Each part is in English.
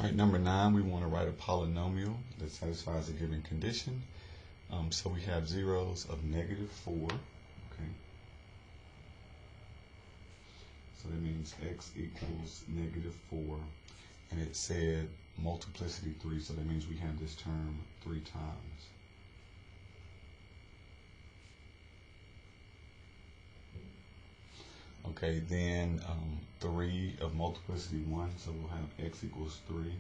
All right, number 9, we want to write a polynomial that satisfies a given condition. So we have zeros of -4. Okay. So that means x equals -4. And it said multiplicity 3, so that means we have this term 3 times. Okay, then 3 of multiplicity 1, so we'll have x equals 3.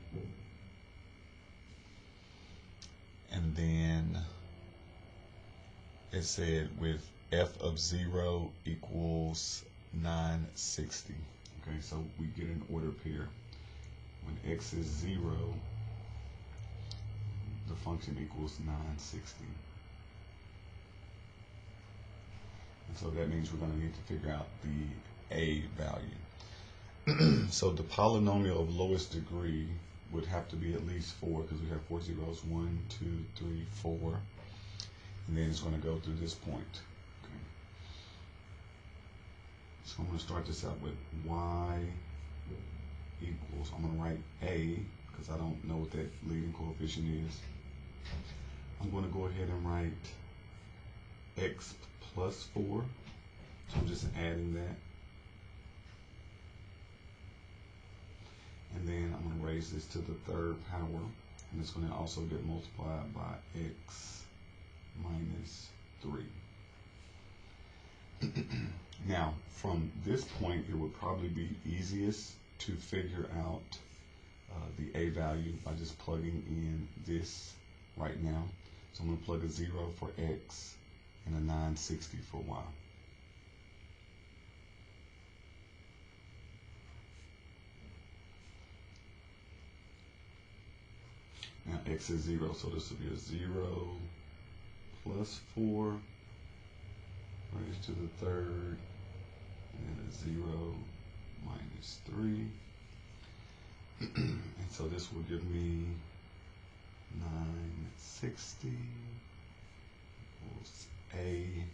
And then it said with f of 0 equals 960. Okay, so we get an order pair. When x is 0, the function equals 960. And so that means we're going to need to figure out the a value. So the polynomial of lowest degree would have to be at least 4, because we have 4 zeros, 1, 2, 3, 4. And then it's going to go through this point. Okay. So I'm going to start this out with y equals, I'm going to write a, because I don't know what that leading coefficient is. I'm going to go ahead and write x plus 4. So I'm just adding that. And then I'm going to raise this to the 3rd power. And it's going to also get multiplied by x minus 3. Now, from this point, it would probably be easiest to figure out the a value by just plugging in this right now. So I'm going to plug a 0 for x and a 960 for y. Now x is 0, so this will be a 0 plus 4 raised to the 3rd, and a 0 minus 3. And so this will give me 960 equals a,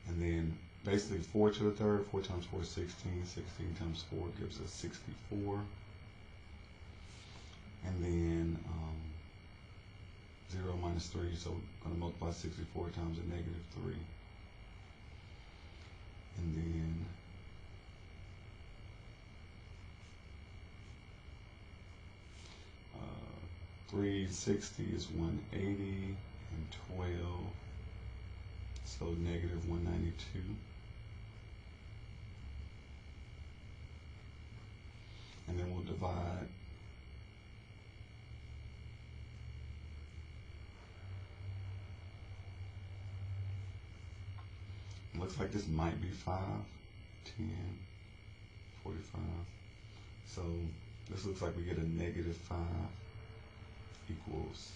and then basically 4 to the 3rd, 4 times 4 is 16, 16 times 4 gives us 64. And then 0 minus 3, so we're going to multiply 64 times a -3. And then 360 is 180, and 12, so -192. And then we'll divide. Looks like this might be 5, 10, 45. So this looks like we get a -5 equals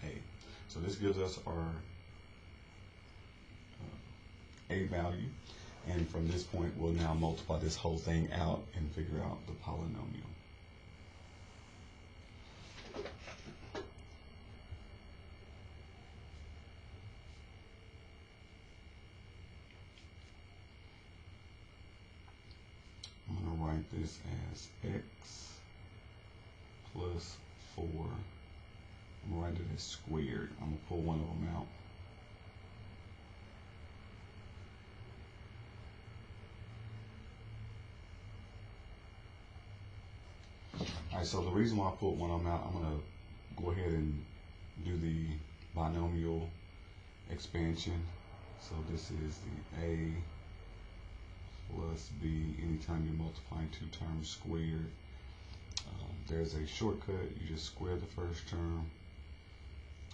a. So this gives us our a value. And from this point, we'll now multiply this whole thing out and figure out the polynomial. This as x plus 4. I'm going to write it as squared. I'm going to pull one of them out. Alright, so the reason why I pulled one of them out, I'm going to go ahead and do the binomial expansion. So this is the a plus b. Anytime you're multiplying 2 terms squared, there's a shortcut. You just square the first term,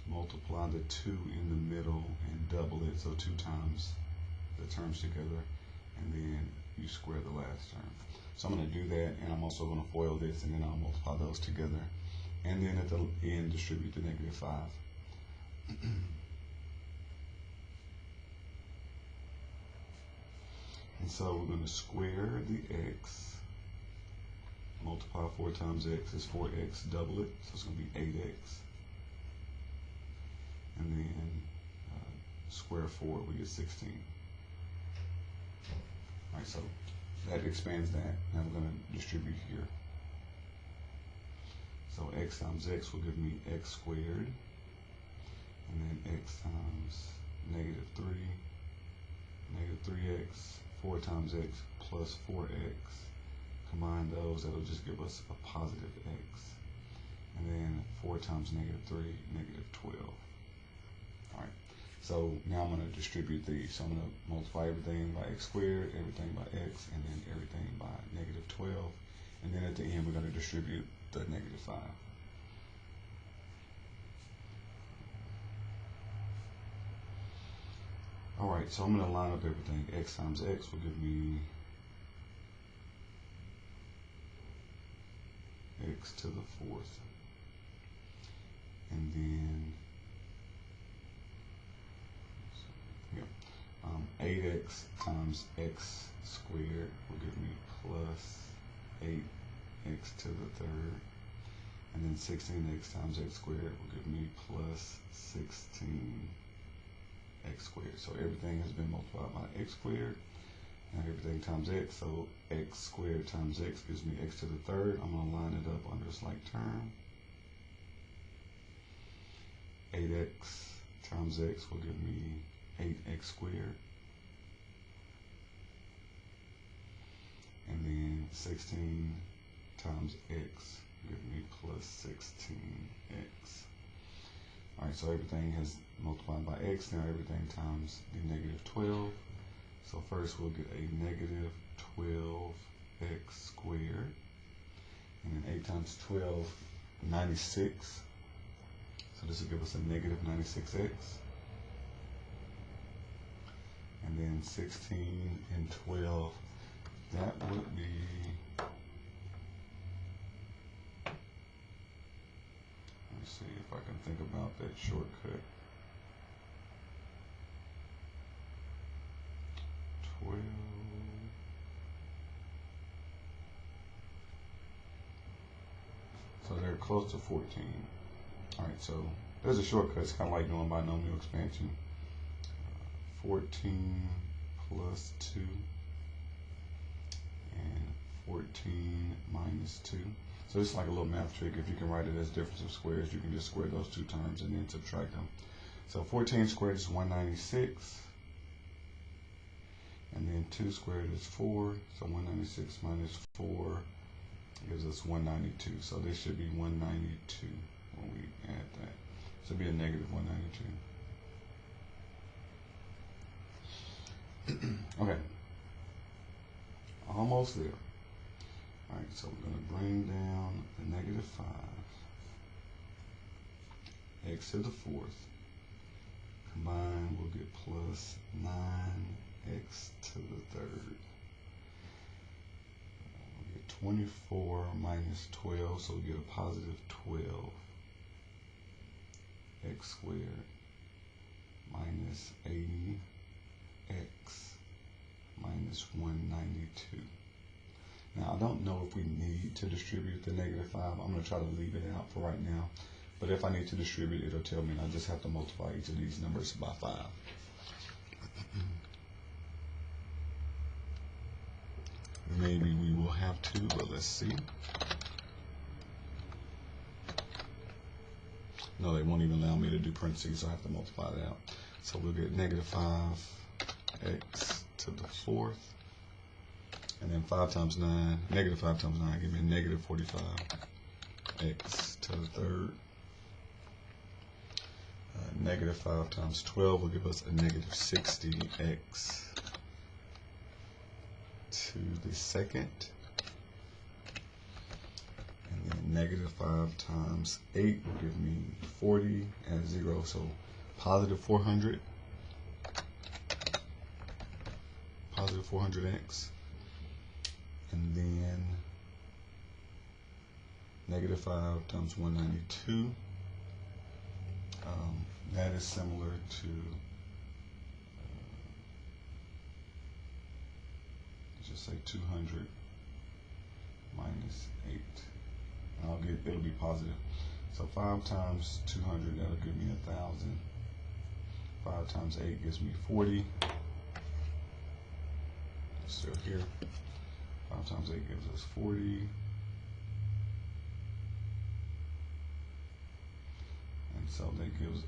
multiply the 2 in the middle, and double it, so 2 times the terms together, and then you square the last term. So I'm going to do that, and I'm also going to FOIL this, and then I'll multiply those together, and then at the end distribute the -5. And so we're going to square the x, multiply 4 times x is 4x, double it, so it's going to be 8x. And then square 4, we get 16. All right, so that expands that. Now we're going to distribute here. So x times x will give me x squared, and then x times negative 3x, 4 times x plus 4x. Combine those, that'll just give us a positive x. And then 4 times negative 3, negative 12. Alright, so now I'm going to distribute these. So I'm going to multiply everything by x squared, everything by x, and then everything by negative 12. And then at the end, we're going to distribute the negative 5. Alright, so I'm going to line up everything. X times x will give me x to the 4th. And then 8x times x squared will give me plus 8x to the 3rd. And then 16x times x squared will give me plus 16x squared. So everything has been multiplied by x squared. Now everything times x, so x squared times x gives me x to the 3rd. I'm going to line it up under this like term. 8x times x will give me 8x squared. And then 16 times x will give me plus 16x. Alright, so everything has multiplied by x. Now everything times the negative 12. So first we'll get a negative 12x squared. And then 8 times 12, 96. So this will give us a negative 96x. And then 16 and 12, that would be, let's see if I can think about that shortcut. 12. So they're close to 14. Alright, so there's a shortcut. It's kind of like doing binomial expansion. 14 plus 2 and 14 minus 2. So it's like a little math trick. If you can write it as difference of squares, you can just square those two terms and then subtract them. So 14 squared is 196. And then 2 squared is 4. So 196 minus 4 gives us 192. So this should be 192 when we add that. So it'll be a negative 192. Okay. Almost there. Alright, so we're going to bring down the negative 5. X to the 4th. Combine, we'll get plus 9x to the 3rd. We'll get 24 minus 12, so we'll get a positive 12 x squared minus 80x minus 192. Now, I don't know if we need to distribute the negative 5. I'm going to try to leave it out for right now. But if I need to distribute it, it'll tell me, and I just have to multiply each of these numbers by 5. Maybe we will have to, but let's see. No, they won't even allow me to do parentheses, so I have to multiply it out. So we'll get negative 5x to the 4th. And then 5 times 9, negative 5 times 9, give me a negative 45x to the 3rd. Negative 5 times 12 will give us a negative 60x to the 2nd. And then negative 5 times 8 will give me 40 and 0, so positive 400. Positive 400x. And then negative 5 times 192. That is similar to, just say 200 minus 8. And it'll be positive. So 5 times 200, that'll give me 1,000. 5 times 8 gives me 40. Still here. 5 times 8 gives us 40. So that gives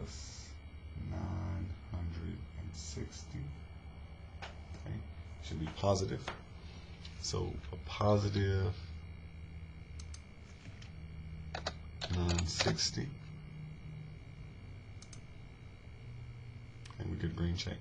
us 960. Okay, should be positive. So a positive 960. And we get green check.